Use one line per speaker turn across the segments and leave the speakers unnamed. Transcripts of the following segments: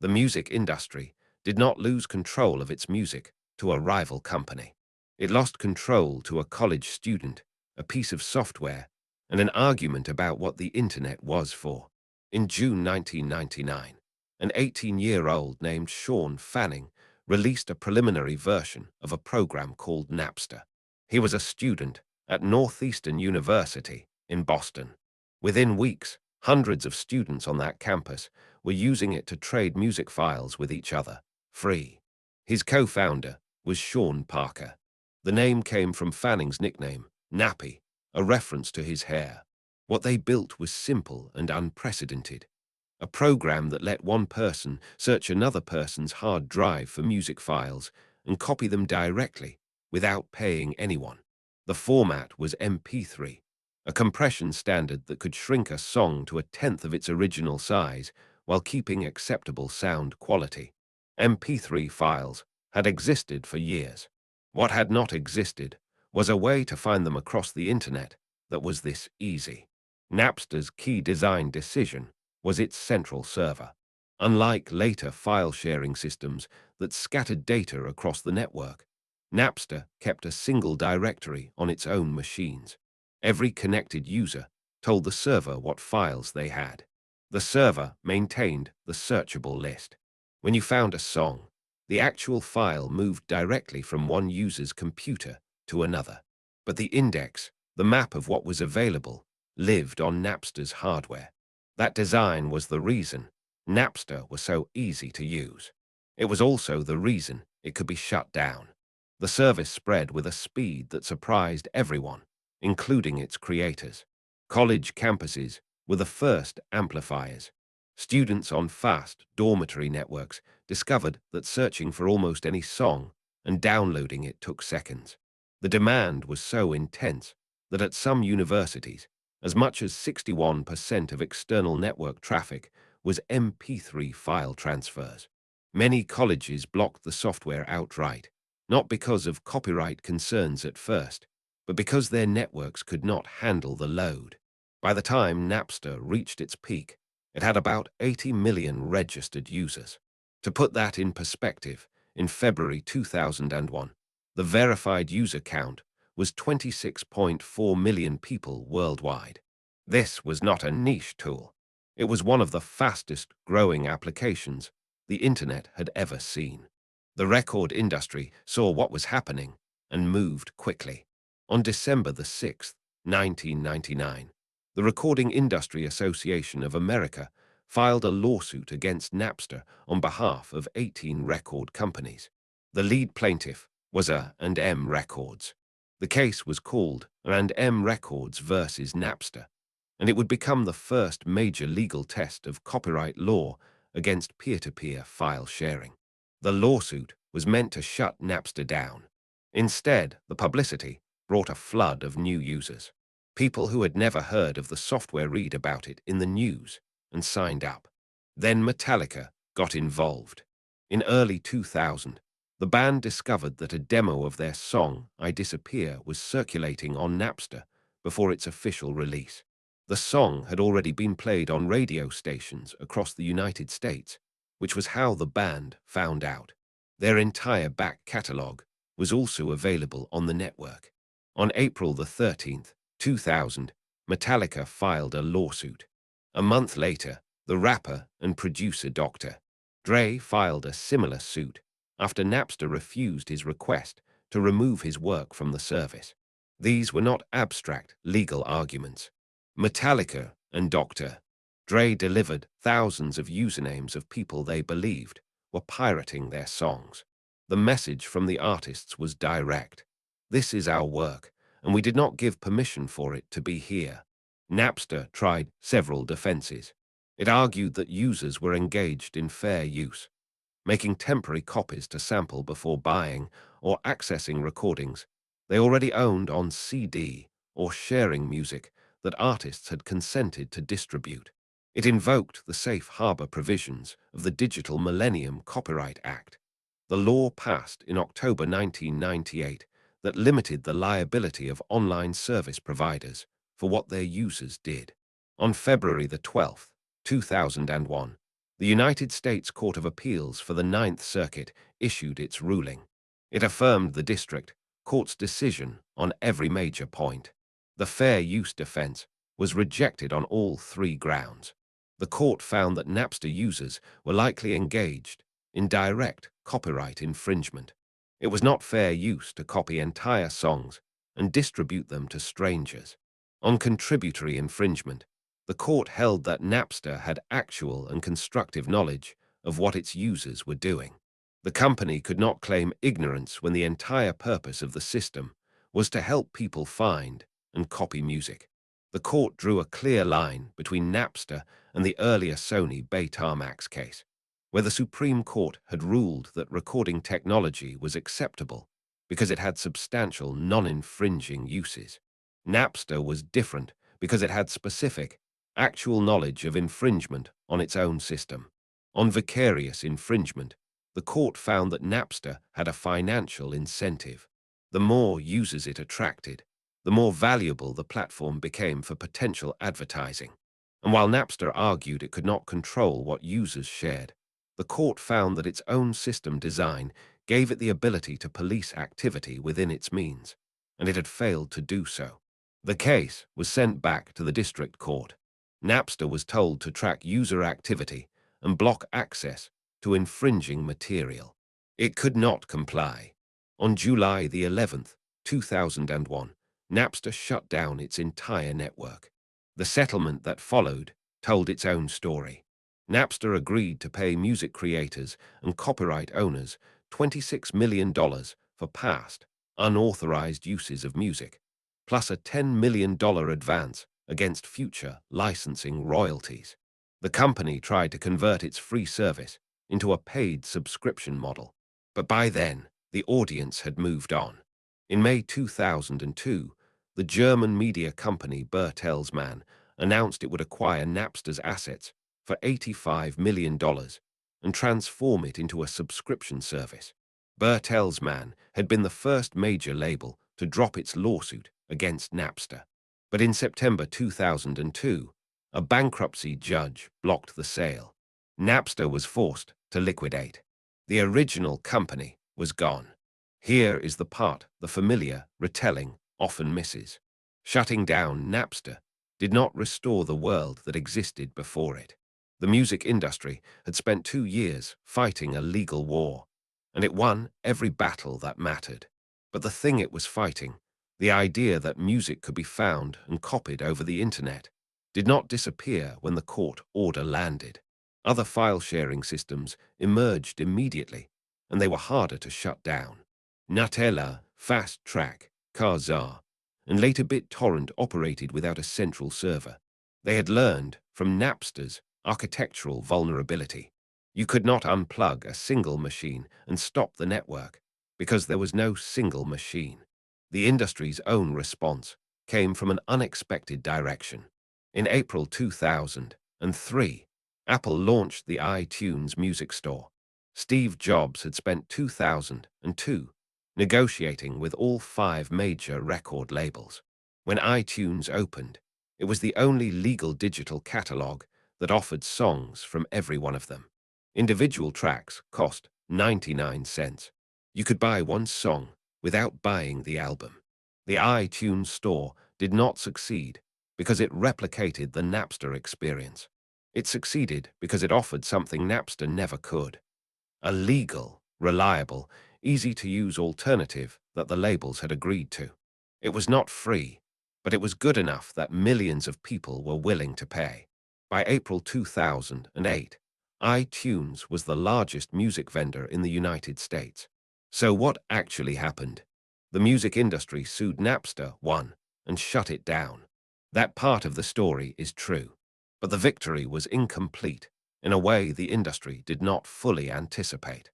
The music industry did not lose control of its music to a rival company. It lost control to a college student, a piece of software, and an argument about what the internet was for. In June 1999, an 18-year-old named Shawn Fanning released a preliminary version of a program called Napster. He was a student at Northeastern University in Boston. Within weeks, hundreds of students on that campus were using it to trade music files with each other, free. His co-founder was Sean Parker. The name came from Fanning's nickname, Nappy, a reference to his hair. What they built was simple and unprecedented. A program that let one person search another person's hard drive for music files and copy them directly without paying anyone. The format was MP3, a compression standard that could shrink a song to a tenth of its original size while keeping acceptable sound quality. MP3 files had existed for years. What had not existed was a way to find them across the internet that was this easy. Napster's key design decision was its central server. Unlike later file-sharing systems that scattered data across the network, Napster kept a single directory on its own machines. Every connected user told the server what files they had. The server maintained the searchable list. When you found a song, the actual file moved directly from one user's computer to another. But the index, the map of what was available, lived on Napster's hardware. That design was the reason Napster was so easy to use. It was also the reason it could be shut down. The service spread with a speed that surprised everyone, including its creators. College campuses were the first amplifiers. Students on fast dormitory networks discovered that searching for almost any song and downloading it took seconds. The demand was so intense that at some universities, as much as 61% of external network traffic was MP3 file transfers. Many colleges blocked the software outright, not because of copyright concerns at first, but because their networks could not handle the load. By the time Napster reached its peak, it had about 80 million registered users. To put that in perspective, in February 2001, the verified user count was 26.4 million people worldwide. This was not a niche tool. It was one of the fastest growing applications the internet had ever seen. The record industry saw what was happening and moved quickly. On December the 6th, 1999, the Recording Industry Association of America filed a lawsuit against Napster on behalf of 18 record companies. The lead plaintiff was A&M Records. The case was called A&M Records versus Napster, and it would become the first major legal test of copyright law against peer-to-peer file sharing. The lawsuit was meant to shut Napster down. Instead, the publicity brought a flood of new users. People who had never heard of the software read about it in the news and signed up. Then Metallica got involved. In early 2000, the band discovered that a demo of their song, I Disappear, was circulating on Napster before its official release. The song had already been played on radio stations across the United States, which was how the band found out. Their entire back catalog was also available on the network. On April the 13th, 2000, Metallica filed a lawsuit. A month later, the rapper and producer Dr. Dre filed a similar suit after Napster refused his request to remove his work from the service. These were not abstract legal arguments. Metallica and Dr. Dre delivered thousands of usernames of people they believed were pirating their songs. The message from the artists was direct. This is our work, and we did not give permission for it to be here. Napster tried several defenses. It argued that users were engaged in fair use, making temporary copies to sample before buying or accessing recordings they already owned on CD, or sharing music that artists had consented to distribute. It invoked the safe harbor provisions of the Digital Millennium Copyright Act. The law passed in October 1998 that limited the liability of online service providers for what their users did. On February the 12th, 2001, The United States Court of Appeals for the Ninth Circuit issued its ruling. It affirmed the district court's decision on every major point. The fair use defense was rejected on all three grounds. The court found that Napster users were likely engaged in direct copyright infringement. It was not fair use to copy entire songs and distribute them to strangers. On contributory infringement, the court held that Napster had actual and constructive knowledge of what its users were doing. The company could not claim ignorance when the entire purpose of the system was to help people find and copy music. The court drew a clear line between Napster and the earlier Sony Betamax case, where the Supreme Court had ruled that recording technology was acceptable because it had substantial non-infringing uses. Napster was different because it had specific, actual knowledge of infringement on its own system. On vicarious infringement, the court found that Napster had a financial incentive. The more users it attracted, the more valuable the platform became for potential advertising. And while Napster argued it could not control what users shared, the court found that its own system design gave it the ability to police activity within its means, and it had failed to do so. The case was sent back to the district court. Napster was told to track user activity and block access to infringing material. It could not comply. On July the 11th, 2001, Napster shut down its entire network. The settlement that followed told its own story. Napster agreed to pay music creators and copyright owners $26 million for past, unauthorized uses of music, plus a $10 million advance against future licensing royalties. The company tried to convert its free service into a paid subscription model, but by then, the audience had moved on. In May 2002, the German media company Bertelsmann announced it would acquire Napster's assets for $85 million and transform it into a subscription service. Bertelsmann had been the first major label to drop its lawsuit against Napster. But in September 2002, a bankruptcy judge blocked the sale. Napster was forced to liquidate. The original company was gone. Here is the part the familiar retelling often misses. Shutting down Napster did not restore the world that existed before it. The music industry had spent 2 years fighting a legal war, and it won every battle that mattered. But the thing it was fighting, the idea that music could be found and copied over the internet, did not disappear when the court order landed. Other file-sharing systems emerged immediately, and they were harder to shut down. Nutella, Fast Track, Kazaa, and later BitTorrent operated without a central server. They had learned from Napster's architectural vulnerability. You could not unplug a single machine and stop the network because there was no single machine. The industry's own response came from an unexpected direction. In April 2003, Apple launched the iTunes Music Store. Steve Jobs had spent 2002 negotiating with all 5 major record labels. When iTunes opened, it was the only legal digital catalog that offered songs from every one of them. Individual tracks cost 99 cents. You could buy one song without buying the album. The iTunes Store did not succeed because it replicated the Napster experience. It succeeded because it offered something Napster never could: a legal, reliable, easy-to-use alternative that the labels had agreed to. It was not free, but it was good enough that millions of people were willing to pay. By April 2008, iTunes was the largest music vendor in the United States. So what actually happened? The music industry sued Napster, won, and shut it down. That part of the story is true, but the victory was incomplete in a way the industry did not fully anticipate.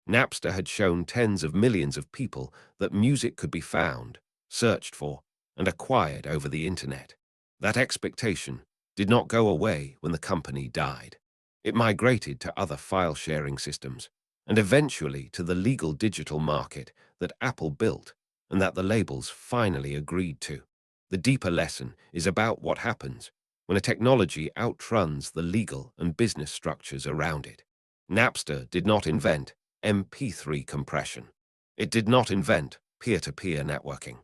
Napster had shown tens of millions of people that music could be found, searched for, and acquired over the internet. That expectation did not go away when the company died. It migrated to other file-sharing systems, and eventually to the legal digital market that Apple built and that the labels finally agreed to. The deeper lesson is about what happens when a technology outruns the legal and business structures around it. Napster did not invent MP3 compression. It did not invent peer-to-peer networking.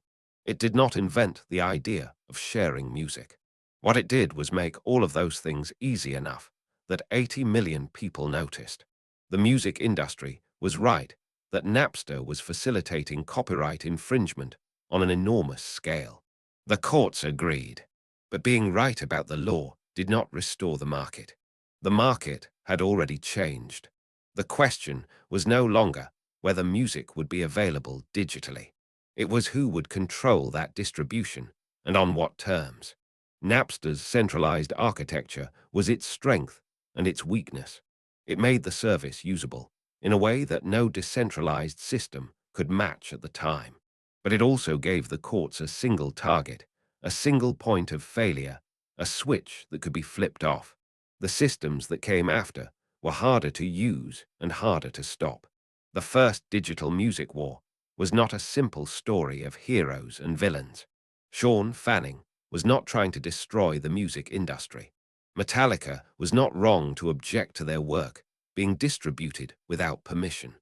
It did not invent the idea of sharing music. What it did was make all of those things easy enough that 80 million people noticed. The music industry was right that Napster was facilitating copyright infringement on an enormous scale. The courts agreed, but being right about the law did not restore the market. The market had already changed. The question was no longer whether music would be available digitally. It was who would control that distribution and on what terms. Napster's centralized architecture was its strength and its weakness. It made the service usable in a way that no decentralized system could match at the time. But it also gave the courts a single target, a single point of failure, a switch that could be flipped off. The systems that came after were harder to use and harder to stop. The first digital music war was not a simple story of heroes and villains. Shawn Fanning was not trying to destroy the music industry. Metallica was not wrong to object to their work being distributed without permission.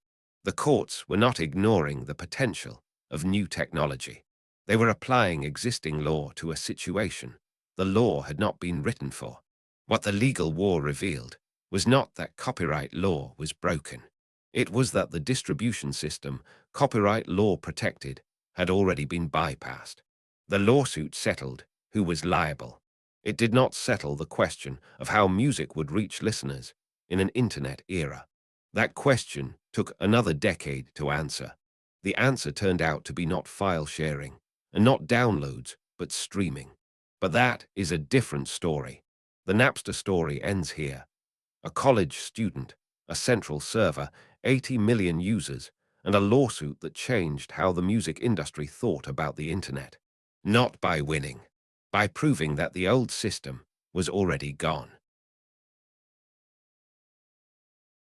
The courts were not ignoring the potential of new technology. They were applying existing law to a situation the law had not been written for. What the legal war revealed was not that copyright law was broken. It was that the distribution system copyright law protected had already been bypassed. The lawsuit settled who was liable. It did not settle the question of how music would reach listeners in an internet era. That question took another decade to answer. The answer turned out to be not file sharing and not downloads, but streaming. But that is a different story. The Napster story ends here. A college student, a central server, 80 million users, and a lawsuit that changed how the music industry thought about the internet. Not by winning, by proving that the old system was already gone.